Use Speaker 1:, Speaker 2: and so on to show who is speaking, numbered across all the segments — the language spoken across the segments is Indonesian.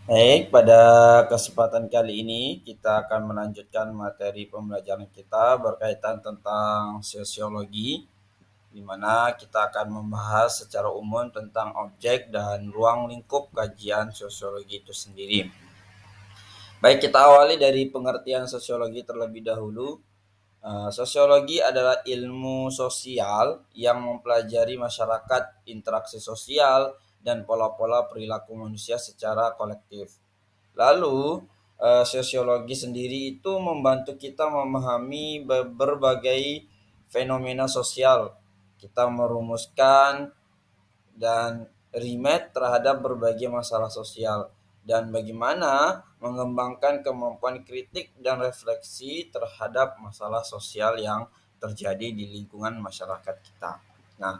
Speaker 1: Baik, pada kesempatan kali ini kita akan melanjutkan materi pembelajaran kita berkaitan tentang sosiologi, di mana kita akan membahas secara umum tentang objek dan ruang lingkup kajian sosiologi itu sendiri. Baik, kita awali dari pengertian sosiologi terlebih dahulu. Sosiologi adalah ilmu sosial yang mempelajari masyarakat, interaksi sosial, dan pola-pola perilaku manusia secara kolektif. Lalu, sosiologi sendiri itu membantu kita memahami berbagai fenomena sosial. Kita merumuskan dan rimet terhadap berbagai masalah sosial dan bagaimana mengembangkan kemampuan kritik dan refleksi terhadap masalah sosial yang terjadi di lingkungan masyarakat kita. Nah,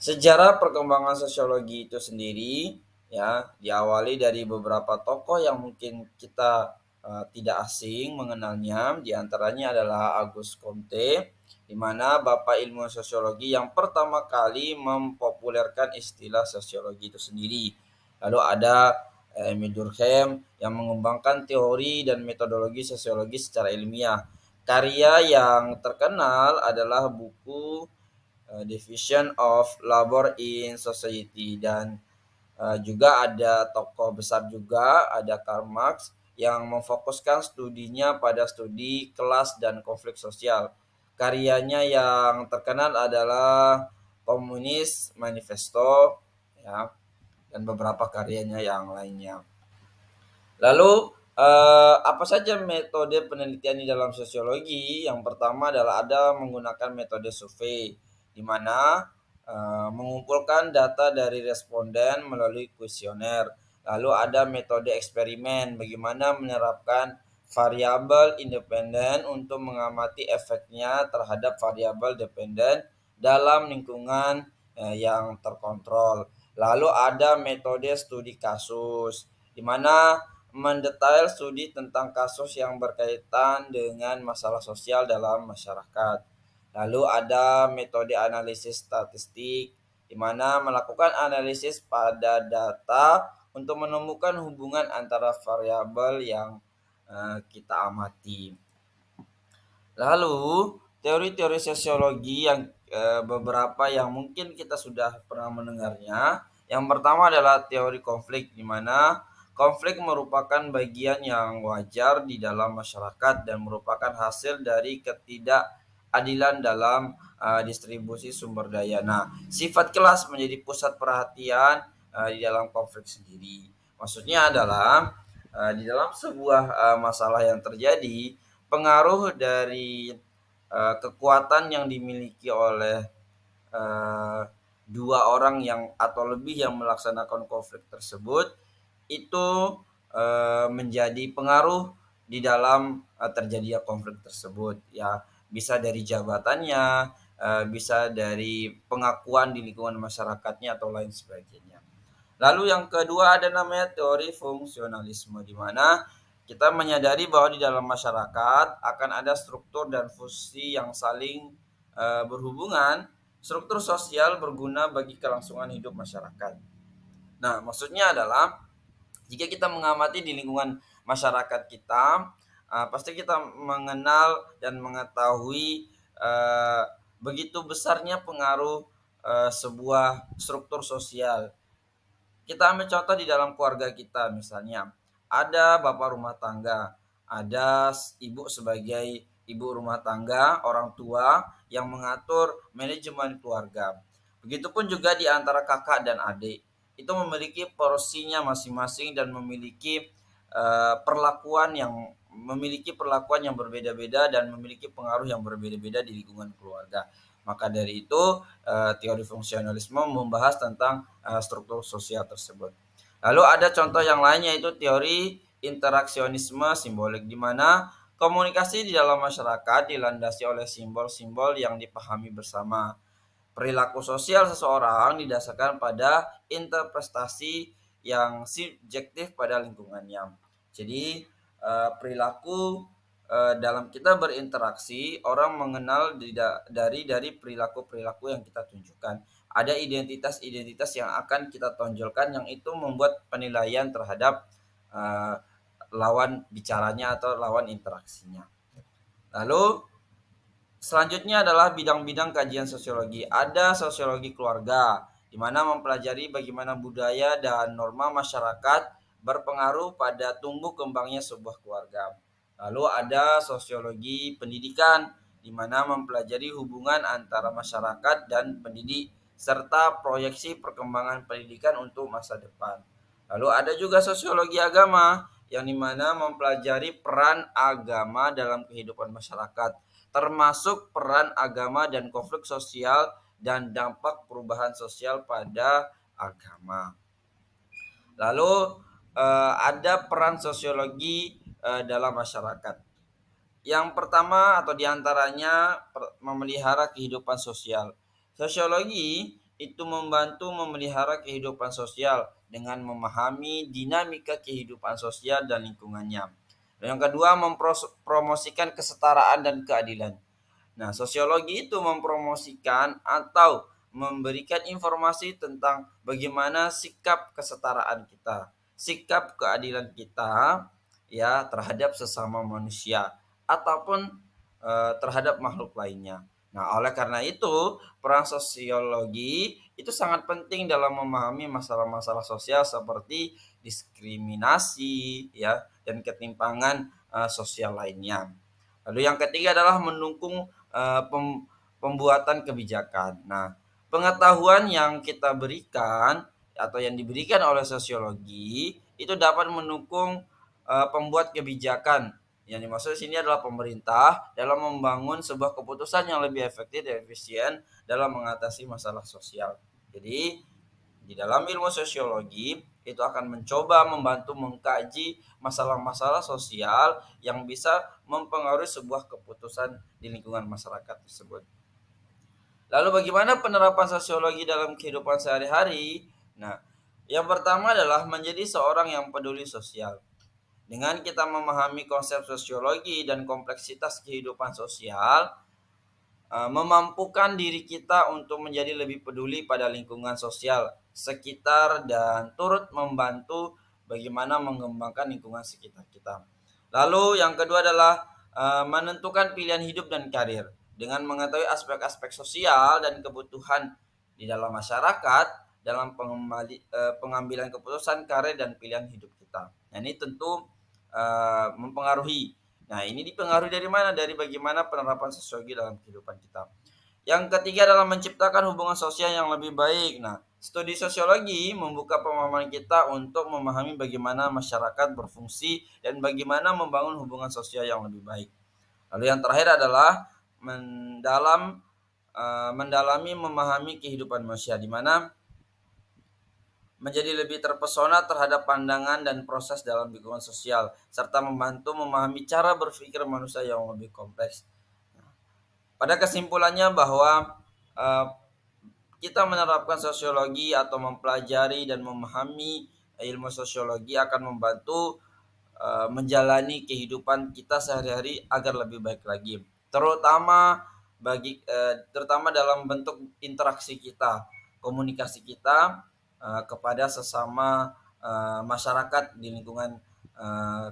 Speaker 1: sejarah perkembangan sosiologi itu sendiri ya diawali dari beberapa tokoh yang mungkin kita tidak asing mengenalnya. Di antaranya adalah Auguste Comte, di mana bapak ilmu sosiologi yang pertama kali mempopulerkan istilah sosiologi itu sendiri. Lalu ada Emile Durkheim yang mengembangkan teori dan metodologi sosiologi secara ilmiah. Karya yang terkenal adalah buku Division of Labor in Society, dan juga ada tokoh besar juga, ada Karl Marx yang memfokuskan studinya pada studi kelas dan konflik sosial. Karyanya yang terkenal adalah Komunis Manifesto ya, dan beberapa karyanya yang lainnya. Lalu, apa saja metode penelitian di dalam sosiologi? Yang pertama adalah ada menggunakan metode survei, di mana mengumpulkan data dari responden melalui kuesioner. Lalu ada metode eksperimen, bagaimana menerapkan variabel independen untuk mengamati efeknya terhadap variabel dependen dalam lingkungan yang terkontrol. Lalu ada metode studi kasus, di mana mendetail studi tentang kasus yang berkaitan dengan masalah sosial dalam masyarakat. Lalu ada metode analisis statistik, di mana melakukan analisis pada data untuk menemukan hubungan antara variabel yang kita amati. Lalu, teori-teori sosiologi yang beberapa yang mungkin kita sudah pernah mendengarnya. Yang pertama adalah teori konflik, di mana konflik merupakan bagian yang wajar di dalam masyarakat dan merupakan hasil dari ketidakadilan dalam distribusi sumber daya. Nah, sifat kelas menjadi pusat perhatian di dalam konflik sendiri. Maksudnya adalah di dalam sebuah masalah yang terjadi, pengaruh dari kekuatan yang dimiliki oleh uh, dua orang yang atau lebih yang melaksanakan konflik tersebut itu menjadi pengaruh di dalam terjadinya konflik tersebut ya, bisa dari jabatannya, bisa dari pengakuan di lingkungan masyarakatnya atau lain sebagainya. Lalu yang kedua ada namanya teori fungsionalisme, di mana kita menyadari bahwa di dalam masyarakat akan ada struktur dan fungsi yang saling berhubungan. Struktur sosial berguna bagi kelangsungan hidup masyarakat. Nah, maksudnya adalah jika kita mengamati di lingkungan masyarakat kita, pasti kita mengenal dan mengetahui begitu besarnya pengaruh sebuah struktur sosial. Kita ambil contoh di dalam keluarga kita, misalnya ada bapak rumah tangga, ada ibu sebagai ibu rumah tangga, orang tua yang mengatur manajemen keluarga. Begitupun juga di antara kakak dan adik, itu memiliki porsinya masing-masing dan memiliki perlakuan yang berbeda-beda dan memiliki pengaruh yang berbeda-beda di lingkungan keluarga. Maka dari itu, teori fungsionalisme membahas tentang struktur sosial tersebut. Lalu ada contoh yang lainnya, yaitu teori interaksionisme simbolik, di mana komunikasi di dalam masyarakat dilandasi oleh simbol-simbol yang dipahami bersama. Perilaku sosial seseorang didasarkan pada interpretasi yang subjektif pada lingkungannya. Jadi perilaku dalam kita berinteraksi, orang mengenal dari perilaku-perilaku yang kita tunjukkan. ada identitas-identitas yang akan kita tonjolkan yang itu membuat penilaian terhadap uh, lawan bicaranya atau lawan interaksinya. Lalu selanjutnya adalah bidang-bidang kajian sosiologi. Ada sosiologi keluarga, di mana mempelajari bagaimana budaya dan norma masyarakat berpengaruh pada tumbuh kembangnya sebuah keluarga. Lalu ada sosiologi pendidikan, di mana mempelajari hubungan antara masyarakat dan pendidik, serta proyeksi perkembangan pendidikan untuk masa depan. Lalu ada juga sosiologi agama, yang dimana mempelajari peran agama dalam kehidupan masyarakat, termasuk peran agama dan konflik sosial dan dampak perubahan sosial pada agama. Lalu ada peran sosiologi dalam masyarakat. Yang pertama atau diantaranya memelihara kehidupan sosial. Sosiologi itu membantu memelihara kehidupan sosial dengan memahami dinamika kehidupan sosial dan lingkungannya. Dan yang kedua, mempromosikan kesetaraan dan keadilan. Nah, sosiologi itu mempromosikan atau memberikan informasi tentang bagaimana sikap kesetaraan kita, sikap keadilan kita ya terhadap sesama manusia ataupun terhadap makhluk lainnya. Nah, oleh karena itu, peran sosiologi itu sangat penting dalam memahami masalah-masalah sosial seperti diskriminasi ya dan ketimpangan sosial lainnya. Lalu yang ketiga adalah mendukung pembuatan kebijakan. Nah, pengetahuan yang kita berikan atau yang diberikan oleh sosiologi itu dapat mendukung pembuat kebijakan. Yang dimaksud di sini adalah pemerintah dalam membangun sebuah keputusan yang lebih efektif dan efisien dalam mengatasi masalah sosial. Jadi, di dalam ilmu sosiologi itu akan mencoba membantu mengkaji masalah-masalah sosial yang bisa mempengaruhi sebuah keputusan di lingkungan masyarakat tersebut. Lalu bagaimana penerapan sosiologi dalam kehidupan sehari-hari? Nah, yang pertama adalah menjadi seorang yang peduli sosial. Dengan kita memahami konsep sosiologi dan kompleksitas kehidupan sosial, memampukan diri kita untuk menjadi lebih peduli pada lingkungan sosial sekitar dan turut membantu bagaimana mengembangkan lingkungan sekitar kita. Lalu yang kedua adalah menentukan pilihan hidup dan karir. Dengan mengetahui aspek-aspek sosial dan kebutuhan di dalam masyarakat dalam pengambilan keputusan karir dan pilihan hidup kita. Nah, ini tentu mempengaruhi. Nah, ini dipengaruhi dari mana? Dari bagaimana penerapan sosiologi dalam kehidupan kita. Yang ketiga adalah menciptakan hubungan sosial yang lebih baik. Nah, studi sosiologi membuka pemahaman kita untuk memahami bagaimana masyarakat berfungsi dan bagaimana membangun hubungan sosial yang lebih baik. Lalu yang terakhir adalah mendalami memahami kehidupan manusia, di mana menjadi lebih terpesona terhadap pandangan dan proses dalam lingkungan sosial, serta membantu memahami cara berpikir manusia yang lebih kompleks. Pada kesimpulannya bahwa kita menerapkan sosiologi atau mempelajari dan memahami ilmu sosiologi akan membantu menjalani kehidupan kita sehari-hari agar lebih baik lagi, terutama dalam bentuk interaksi kita, komunikasi kita kepada sesama masyarakat di lingkungan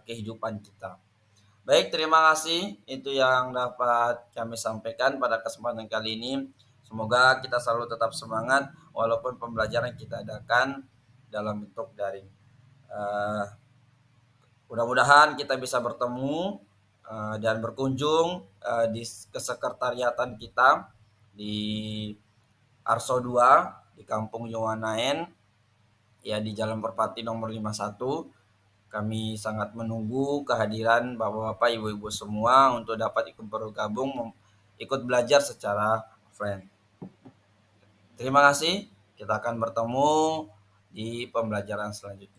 Speaker 1: kehidupan kita. Baik, terima kasih. Itu yang dapat kami sampaikan pada kesempatan kali ini. Semoga kita selalu tetap semangat walaupun pembelajaran kita adakan dalam bentuk daring. Mudah-mudahan kita bisa bertemu dan berkunjung di kesekretariatan kita di Arso 2 di Kampung Yowanaen ya di Jalan Merpati nomor 51. Kami sangat menunggu kehadiran Bapak-bapak, Ibu-ibu semua untuk dapat ikut bergabung ikut belajar secara offline. Terima kasih. Kita akan bertemu di pembelajaran selanjutnya.